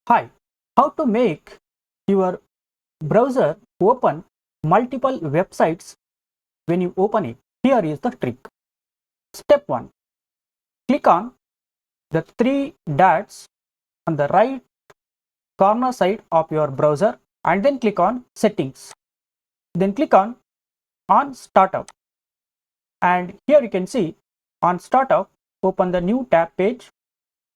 Hi, how to make your browser open multiple websites when you open it. Here is the trick. Step 1. Click on the three dots on the right corner side of your browser and then click on Settings. Then click on Startup. And here you can see on Startup, open the new tab page.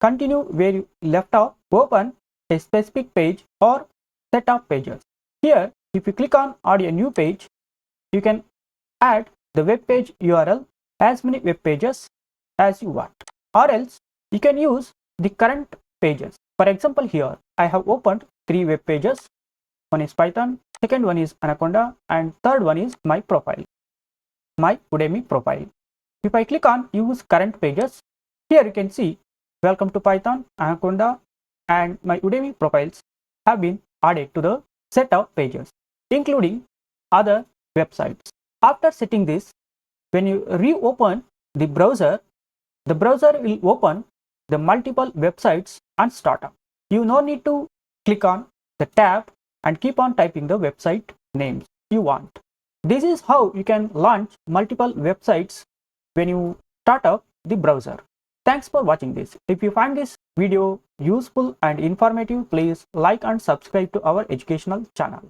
Continue where you left off. Open a specific page or set of pages. Here, if you click on add a new page, you can add the web page URL as many web pages as you want, or else you can use the current pages. For example, here I have opened three web pages. One is Python, second one is Anaconda, and third one is my profile, my Udemy profile. If I click on use current pages, here you can see welcome to Python, Anaconda, and my Udemy profiles have been added to the set of pages, including other websites. After setting this, when you reopen the browser will open the multiple websites on startup. You no need to click on the tab and keep on typing the website names you want. This is how you can launch multiple websites when you start up the browser. Thanks for watching this. If you find this video useful and informative, please like and subscribe to our educational channel.